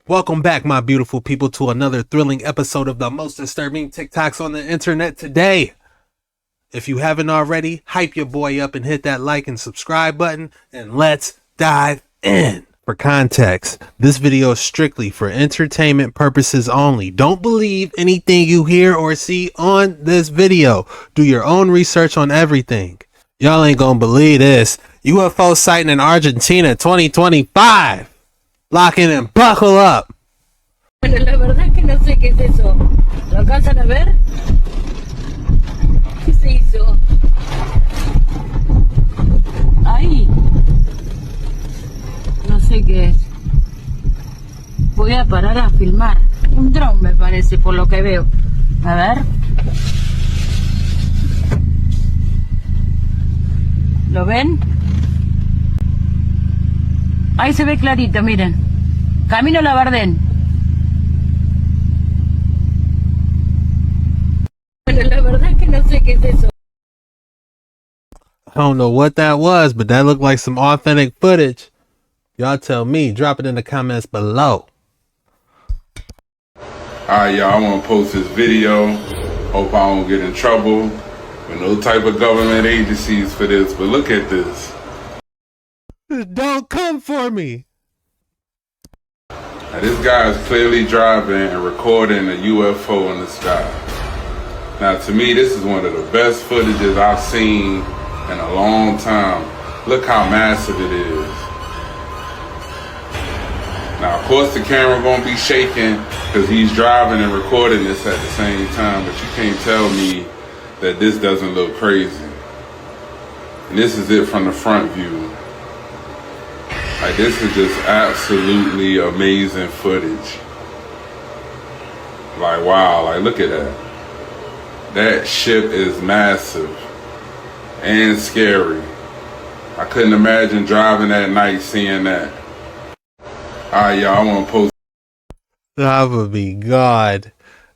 Welcome back, my beautiful people, to another thrilling episode of the most disturbing TikToks on the internet today. If you haven't already, hype your boy up and hit that like and subscribe button, and let's dive in. For context, this video is strictly for entertainment purposes only. Don't believe anything you hear or see on this video. Do your own research on everything. Y'all ain't gonna believe this. UFO sighting in Argentina 2025. Lock in and buckle up. Bueno, la verdad es que no sé qué es eso. ¿Lo alcanzan a ver? ¿Qué se hizo? Ahí. No sé qué es. Voy a parar a filmar. Un dron me parece, por lo que veo. A ver. ¿Lo ven? Ahí se ve clarito, miren. Camino La Bardén. Bueno, la verdad es que no sé qué es eso. I don't know what that was, but that looked like some authentic footage. Y'all tell me. Drop it in the comments below. Alright, y'all, I want to post this video. Hope I don't get in trouble with no type of government agencies for this, but look at this. Don't come for me. Now, this guy is clearly driving and recording a UFO in the sky. Now, to me, this is one of the best footages I've seen in a long time. Look how massive it is. Now, of course, the camera gonna be shaking because he's driving and recording this at the same time, but you can't tell me that this doesn't look crazy. And this is it from the front view. Like, this is just absolutely amazing footage. Like, wow, like, look at that. That ship is massive and scary. I couldn't imagine driving at night seeing that. Alright, y'all, I want to post. That would be God.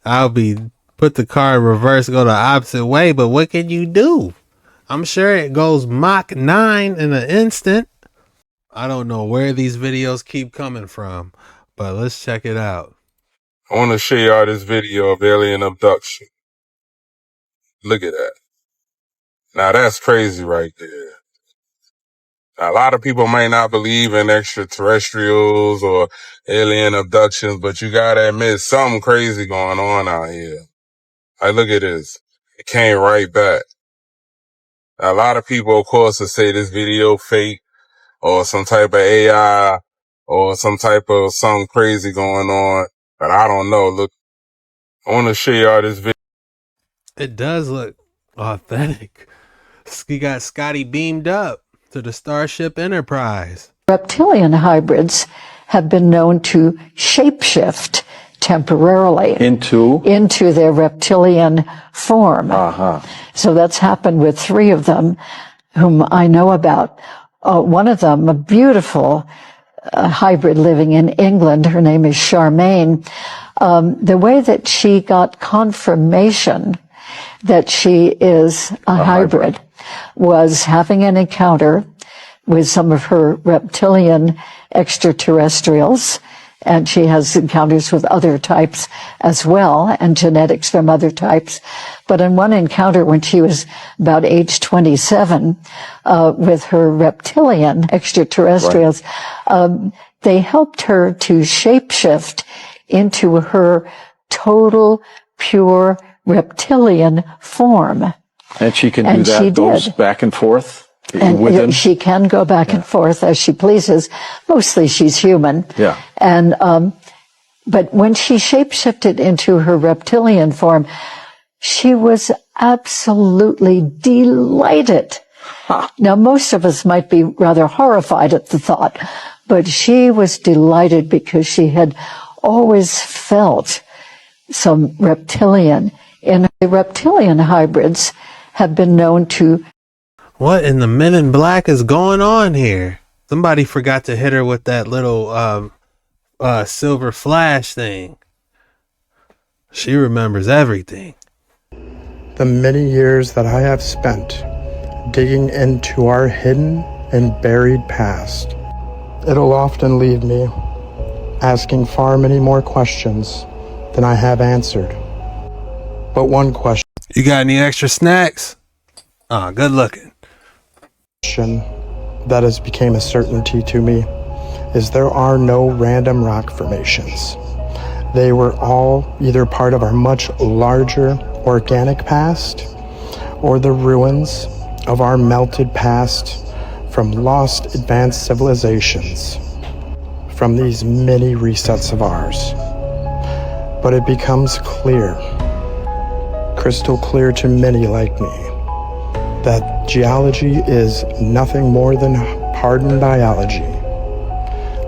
I'll be put the car in reverse, go the opposite way, but what can you do? I'm sure it goes Mach 9 in an instant. I don't know where these videos keep coming from, but let's check it out. I want to show y'all this video of alien abduction. Look at that. Now that's crazy right there. Now, a lot of people might not believe in extraterrestrials or alien abductions, but you gotta admit something crazy going on out here. Like, look at this. It came right back. Now, a lot of people, of course, will say this video fake or some type of AI or some type of something crazy going on, but I don't know. Look, I want to show y'all this video. It does look authentic. He got Scotty beamed up to the Starship Enterprise. Reptilian hybrids have been known to shapeshift temporarily into their reptilian form. So that's happened with 3 of them whom I know about. One of them, a beautiful hybrid living in England, her name is Charmaine. The way that she got confirmation that she is a hybrid was having an encounter with some of her reptilian extraterrestrials, and she has encounters with other types as well, and genetics from other types. But in one encounter when she was about age 27, with her reptilian extraterrestrials, they helped her to shapeshift into her total, pure reptilian form. And she can do that, goes back and forth? And she can go back and forth as she pleases. Mostly she's human. Yeah. And, but when she shapeshifted into her reptilian form, she was absolutely delighted. Now, most of us might be rather horrified at the thought, but she was delighted because she had always felt some reptilian. And the reptilian hybrids have been known to. What in the Men in Black is going on here? Somebody forgot to hit her with that little silver flash thing. She remembers everything. The many years that I have spent digging into our hidden and buried past, it'll often leave me asking far many more questions than I have answered. But one question. You got any extra snacks? Ah, good looking. That has become a certainty to me is there are no random rock formations. They were all either part of our much larger organic past or the ruins of our melted past from lost advanced civilizations, from these many resets of ours. But it becomes clear, crystal clear to many like me, that geology is nothing more than hardened biology.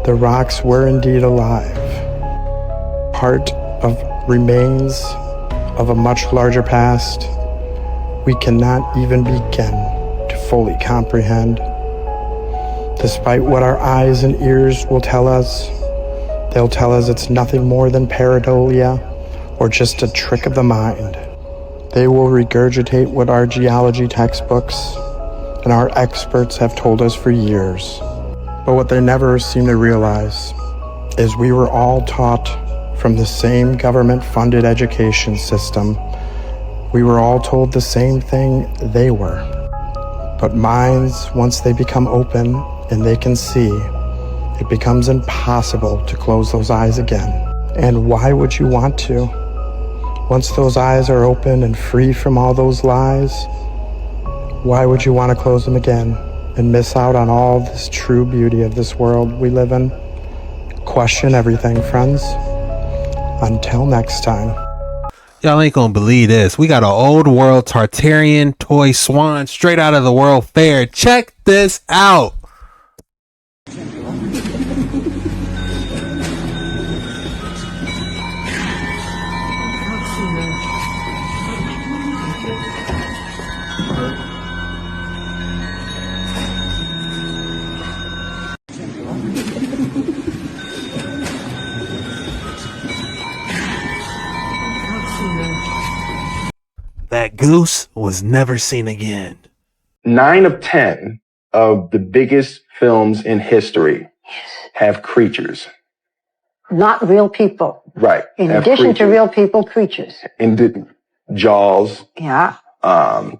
The rocks were indeed alive, part of remains of a much larger past we cannot even begin to fully comprehend. Despite what our eyes and ears will tell us, they'll tell us it's nothing more than pareidolia or just a trick of the mind. They will regurgitate what our geology textbooks and our experts have told us for years. But what they never seem to realize is we were all taught from the same government-funded education system. We were all told the same thing they were. But minds, once they become open and they can see, it becomes impossible to close those eyes again. And why would you want to? Once those eyes are open and free from all those lies, why would you want to close them again and miss out on all this true beauty of this world we live in? Question everything, friends. Until next time. Y'all ain't gonna believe this. We got an old world Tartarian toy Swan straight out of the World Fair. Check this out. That goose was never seen again. 9 of 10 of the biggest films in history have creatures. Not real people. Right. In addition to real people, creatures. Jaws. Yeah.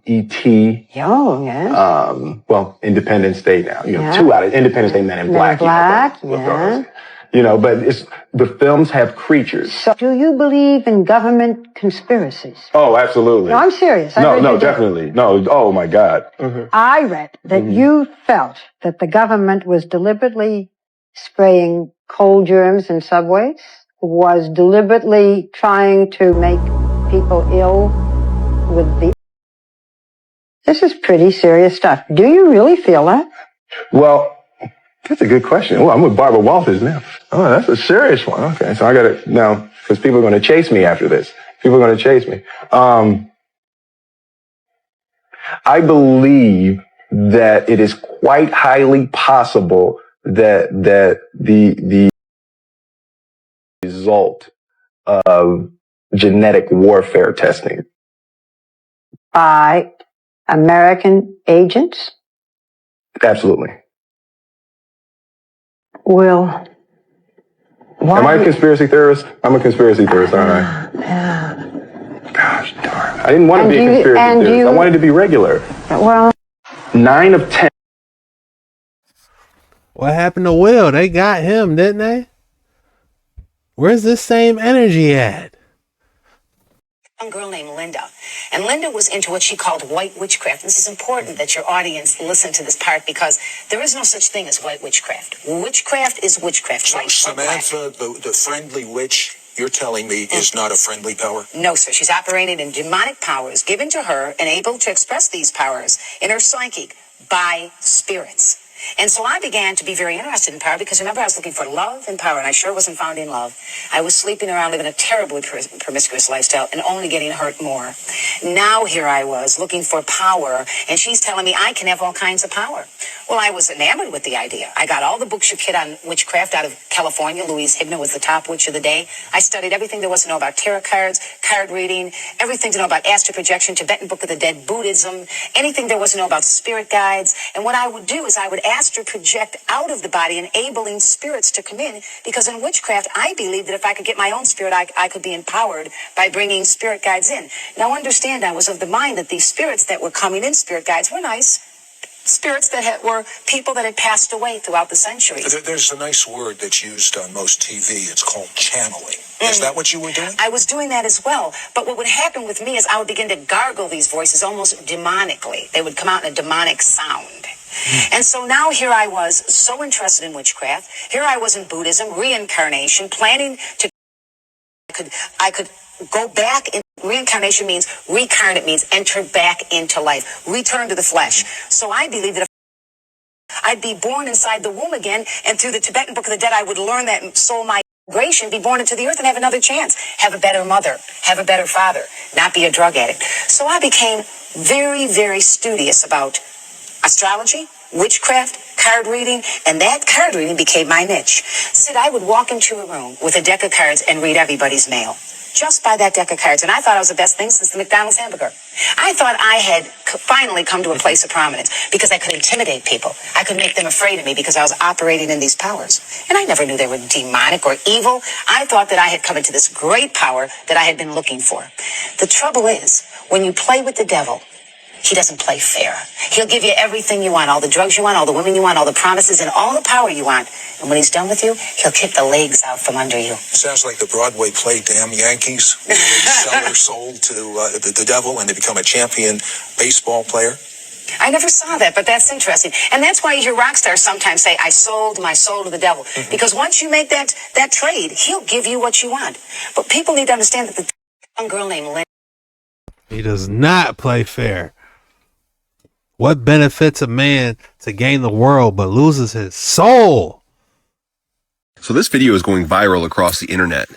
E.T. Oh, yes. Well, Independence Day now. You know, 2 out of Independence Day, Men in Black. You know, but the films have creatures. So do you believe in government conspiracies? Oh, absolutely. No, I'm serious. No, definitely. No, oh my God. Mm-hmm. I read that you felt that the government was deliberately spraying cold germs in subways, was deliberately trying to make people ill with the... This is pretty serious stuff. Do you really feel that? Well, that's a good question. Well, I'm with Barbara Walters now. Oh, that's a serious one. Okay, so I got to now, because people are going to chase me after this. People are going to chase me. I believe that it is quite highly possible that the result of genetic warfare testing by American agents? Absolutely. Well, why? Am I a conspiracy theorist? I'm a conspiracy theorist, aren't I? Gosh darn. I didn't want to be a conspiracy theorist. I wanted to be regular. Well, 9 of 10. What happened to Will? They got him, didn't they? Where's this same energy at? A girl named Linda. And Linda was into what she called white witchcraft. This is important that your audience listen to this part because there is no such thing as white witchcraft. Witchcraft is witchcraft. So Samantha, the friendly witch, you're telling me is not a friendly power? No, sir. She's operated in demonic powers given to her and able to express these powers in her psychic by spirits. And so I began to be very interested in power because remember I was looking for love and power and I sure wasn't finding love. I was sleeping around living a terribly promiscuous lifestyle and only getting hurt more. Now here I was looking for power and she's telling me I can have all kinds of power. Well, I was enamored with the idea. I got all the books you could on witchcraft out of California. Louise Hibner was the top witch of the day. I studied everything there was to know about tarot cards, card reading, everything to know about astral projection, Tibetan Book of the Dead, Buddhism, anything there was to know about spirit guides. And what I would do is I would astral project out of the body, enabling spirits to come in, because in witchcraft, I believed that if I could get my own spirit, I could be empowered by bringing spirit guides in. Now, understand, I was of the mind that these spirits that were coming in, spirit guides, were nice. Spirits that were people that had passed away throughout the centuries. There's a nice word that's used on most TV. It's called channeling. Is that what you were doing? I was doing that as well. But what would happen with me is I would begin to gargle these voices almost demonically. They would come out in a demonic sound. And so now here I was, so interested in witchcraft. Here I was in Buddhism, reincarnation, planning to... I could go back in. Reincarnation means recarnate, means enter back into life, return to the flesh. So I believe that if I'd be born inside the womb again, and through the Tibetan Book of the Dead, I would learn that soul migration, be born into the earth and have another chance, have a better mother, have a better father, not be a drug addict. So I became very, very studious about astrology, witchcraft, card reading, and that card reading became my niche. Sid, I would walk into a room with a deck of cards and read everybody's mail. Just by that deck of cards. And I thought I was the best thing since the McDonald's hamburger. I thought I had finally come to a place of prominence because I could intimidate people. I could make them afraid of me because I was operating in these powers. And I never knew they were demonic or evil. I thought that I had come into this great power that I had been looking for. The trouble is, when you play with the devil, he doesn't play fair. He'll give you everything you want, all the drugs you want, all the women you want, all the promises, and all the power you want. And when he's done with you, he'll kick the legs out from under you. Sounds like the Broadway play Damn Yankees. They sell their soul to the devil and they become a champion baseball player. I never saw that, but that's interesting. And that's why you hear rock stars sometimes say, I sold my soul to the devil. Mm-hmm. Because once you make that trade, he'll give you what you want. But people need to understand that the young girl named Lynn... He does not play fair. What benefits a man to gain the world but loses his soul? So this video is going viral across the internet,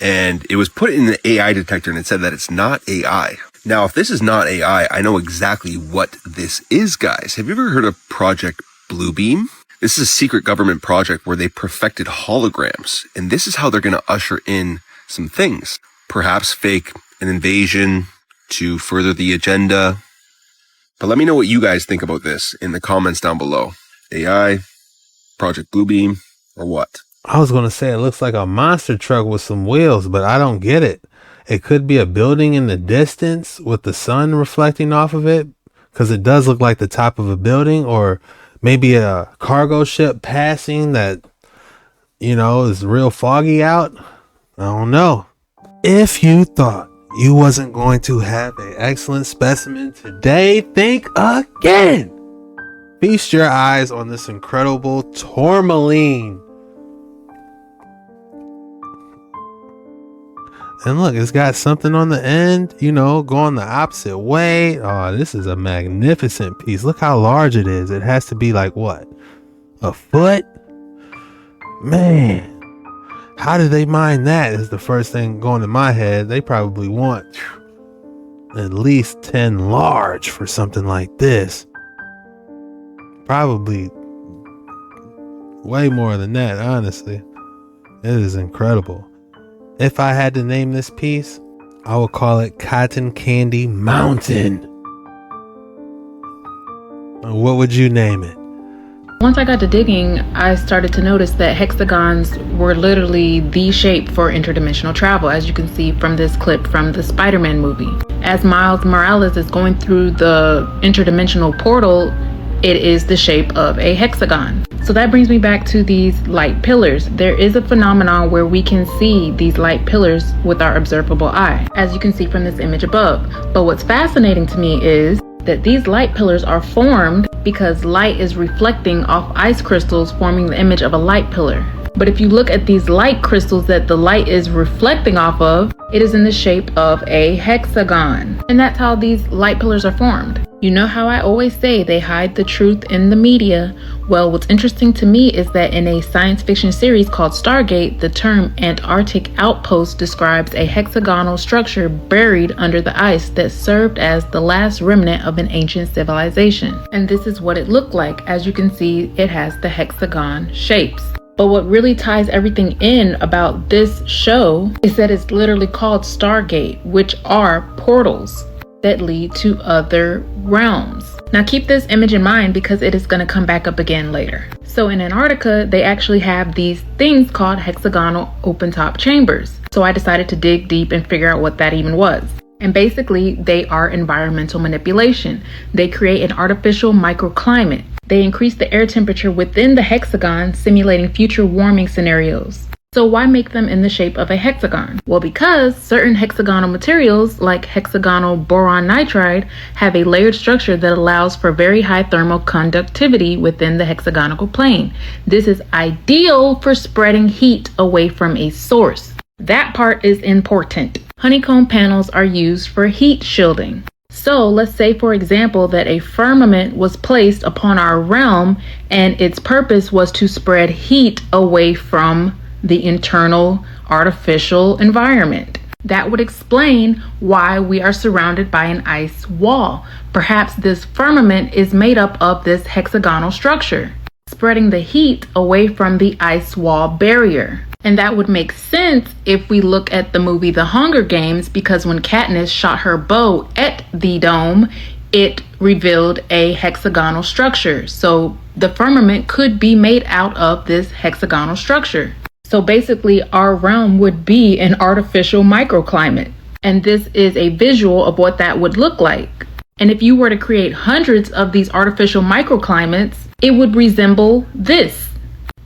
and it was put in the AI detector and it said that it's not AI. Now, if this is not AI, I know exactly what this is, guys. Have you ever heard of Project Bluebeam? This is a secret government project where they perfected holograms, and this is how they're going to usher in some things. Perhaps fake an invasion to further the agenda. But let me know what you guys think about this in the comments down below. AI, Project Bluebeam, or what? I was going to say it looks like a monster truck with some wheels, but I don't get it. It could be a building in the distance with the sun reflecting off of it, because it does look like the top of a building, or maybe a cargo ship passing that, you know, is real foggy out. I don't know. If you thought you wasn't going to have an excellent specimen today, think again. Feast your eyes on this incredible Tourmaline. And look, it's got something on the end, you know, going the opposite way. Oh, this is a magnificent piece. Look how large it is. It has to be like what? A foot? Man. How do they mine that is the first thing going to my head. They probably want at least 10 large for something like this. Probably way more than that, honestly. It is incredible. If I had to name this piece, I would call it Cotton Candy Mountain. What would you name it? Once I got to digging, I started to notice that hexagons were literally the shape for interdimensional travel, as you can see from this clip from the Spider-Man movie. As Miles Morales is going through the interdimensional portal, it is the shape of a hexagon. So that brings me back to these light pillars. There is a phenomenon where we can see these light pillars with our observable eye, as you can see from this image above. But what's fascinating to me is that these light pillars are formed because light is reflecting off ice crystals, forming the image of a light pillar. But if you look at these light crystals that the light is reflecting off of, it is in the shape of a hexagon. And that's how these light pillars are formed. You know how I always say they hide the truth in the media? Well, what's interesting to me is that in a science fiction series called Stargate, the term Antarctic outpost describes a hexagonal structure buried under the ice that served as the last remnant of an ancient civilization. And this is what it looked like. As you can see, it has the hexagon shapes. But what really ties everything in about this show is that it's literally called Stargate, which are portals that lead to other realms. Now keep this image in mind because it is going to come back up again later. So in Antarctica, they actually have these things called hexagonal open top chambers. So I decided to dig deep and figure out what that even was. And basically, they are environmental manipulation. They create an artificial microclimate. They increase the air temperature within the hexagon, simulating future warming scenarios. So why make them in the shape of a hexagon? Well, because certain hexagonal materials like hexagonal boron nitride have a layered structure that allows for very high thermal conductivity within the hexagonal plane. This is ideal for spreading heat away from a source. That part is important. Honeycomb panels are used for heat shielding. So let's say, for example, that a firmament was placed upon our realm and its purpose was to spread heat away from the internal artificial environment. That would explain why we are surrounded by an ice wall. Perhaps this firmament is made up of this hexagonal structure, spreading the heat away from the ice wall barrier. And that would make sense if we look at the movie The Hunger Games, because when Katniss shot her bow at the dome, it revealed a hexagonal structure. So the firmament could be made out of this hexagonal structure. So basically, our realm would be an artificial microclimate. And this is a visual of what that would look like. And if you were to create hundreds of these artificial microclimates, it would resemble this,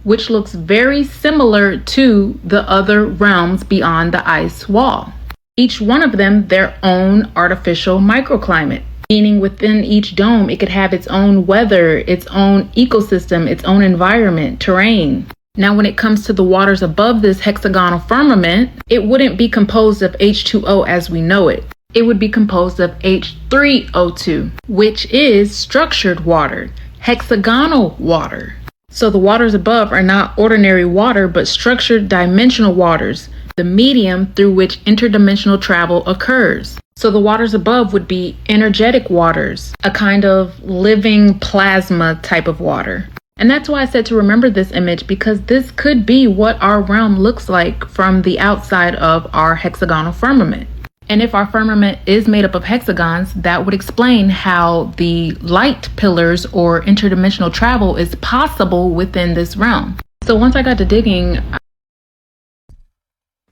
which looks very similar to the other realms beyond the ice wall. Each one of them their own artificial microclimate, meaning within each dome, it could have its own weather, its own ecosystem, its own environment, terrain. Now, when it comes to the waters above this hexagonal firmament, it wouldn't be composed of H2O as we know it. It would be composed of H3O2, which is structured water, hexagonal water. So the waters above are not ordinary water, but structured dimensional waters, the medium through which interdimensional travel occurs. So the waters above would be energetic waters, a kind of living plasma type of water. And that's why I said to remember this image, because this could be what our realm looks like from the outside of our hexagonal firmament. And if our firmament is made up of hexagons, that would explain how the light pillars or interdimensional travel is possible within this realm. So once I got to digging...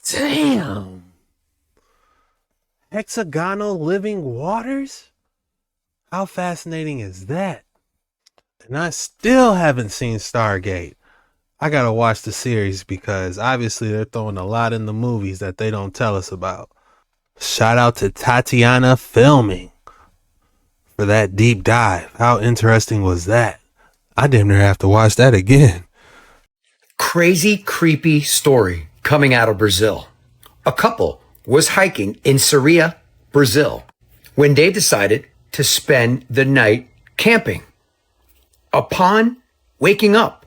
Damn! Hexagonal living waters? How fascinating is that? And I still haven't seen Stargate. I gotta watch the series because obviously they're throwing a lot in the movies that they don't tell us about. Shout out to Tatiana Filming for that deep dive. How interesting was that? I damn near have to watch that again. Crazy, creepy story coming out of Brazil. A couple was hiking in Syria, Brazil, when they decided to spend the night camping. Upon waking up,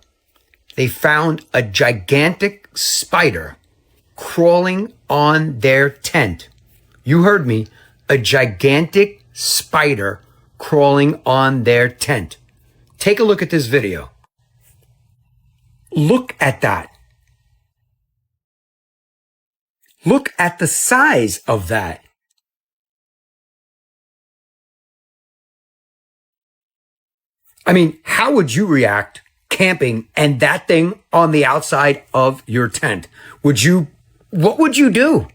they found a gigantic spider crawling on their tent. You heard me, a gigantic spider crawling on their tent. Take a look at this video. Look at that. Look at the size of that. I mean, how would you react camping and that thing on the outside of your tent? What would you do?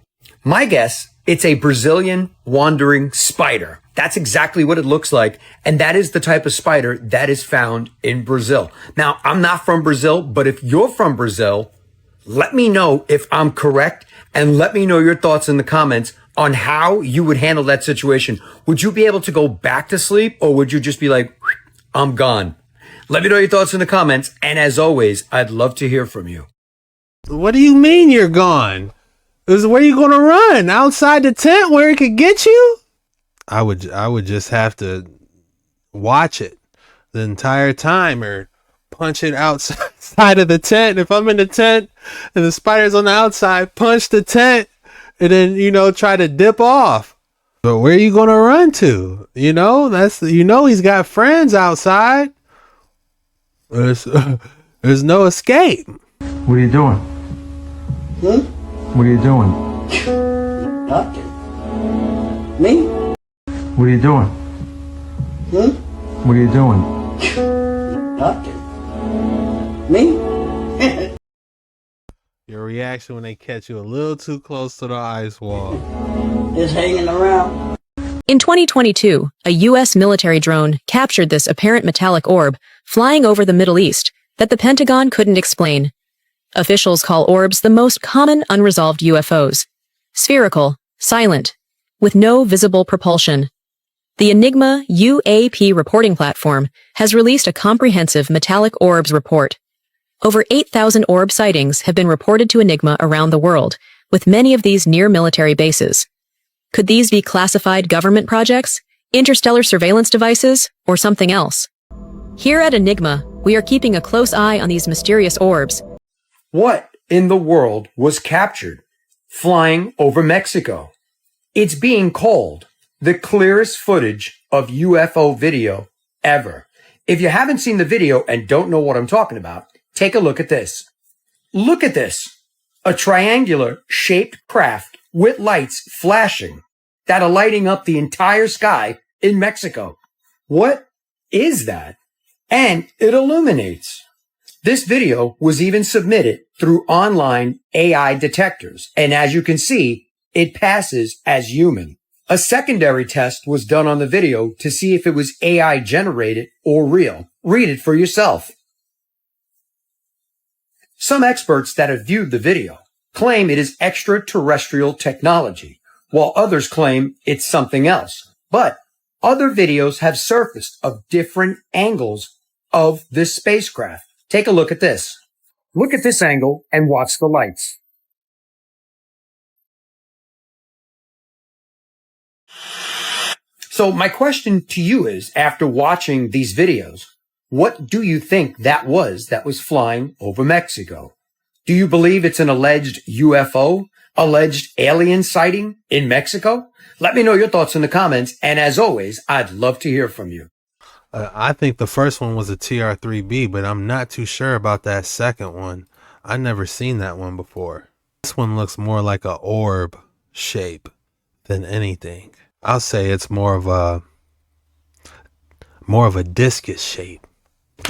My guess, it's a Brazilian wandering spider. That's exactly what it looks like. And that is the type of spider that is found in Brazil. Now, I'm not from Brazil, but if you're from Brazil, let me know if I'm correct and let me know your thoughts in the comments on how you would handle that situation. Would you be able to go back to sleep or would you just be like, I'm gone? Let me know your thoughts in the comments. And as always, I'd love to hear from you. What do you mean you're gone? Is where you gonna run? Outside the tent where it could get you? I would just have to watch it the entire time or punch it outside of the tent. If I'm in the tent and the spider's on the outside, punch the tent and then, try to dip off. But where are you gonna run to? He's got friends outside. There's no escape. What are you doing? What are you doing? Talking. Me? What are you doing? What are you doing? Talking. Me? Your reaction when they catch you a little too close to the ice wall. Just hanging around. In 2022, a U.S. military drone captured this apparent metallic orb flying over the Middle East that the Pentagon couldn't explain. Officials call orbs the most common unresolved UFOs. Spherical, silent, with no visible propulsion. The Enigma UAP reporting platform has released a comprehensive metallic orbs report. Over 8,000 orb sightings have been reported to Enigma around the world, with many of these near military bases. Could these be classified government projects, interstellar surveillance devices, or something else? Here at Enigma, we are keeping a close eye on these mysterious orbs. What in the world was captured flying over Mexico? It's being called the clearest footage of UFO video ever. If you haven't seen the video and don't know what I'm talking about, take a look at this. Look at this. A triangular shaped craft with lights flashing that are lighting up the entire sky in Mexico. What is that? And it illuminates. This video was even submitted through online AI detectors. And as you can see, it passes as human. A secondary test was done on the video to see if it was AI generated or real. Read it for yourself. Some experts that have viewed the video claim it is extraterrestrial technology, while others claim it's something else. But other videos have surfaced of different angles of this spacecraft. Take a look at this. Look at this angle and watch the lights. So my question to you is, after watching these videos, what do you think that was flying over Mexico? Do you believe it's an alleged UFO, alleged alien sighting in Mexico? Let me know your thoughts in the comments. And as always, I'd love to hear from you. I think the first one was a TR-3B, but I'm not too sure about that second one. I never seen that one before. This one looks more like a orb shape than anything. I'll say it's more of a discus shape.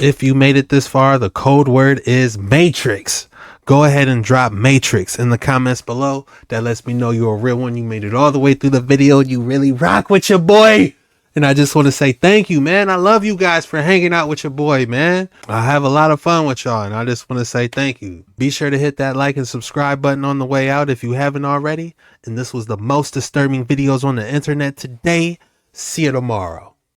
If you made it this far, the code word is Matrix. Go ahead and drop Matrix in the comments below. That lets me know you're a real one. You made it all the way through the video. You really rock with your boy. And I just want to say thank you, man. I love you guys for hanging out with your boy, man. I have a lot of fun with y'all, and I just want to say thank you. Be sure to hit that like and subscribe button on the way out if you haven't already. And this was the most disturbing videos on the internet today. See you tomorrow.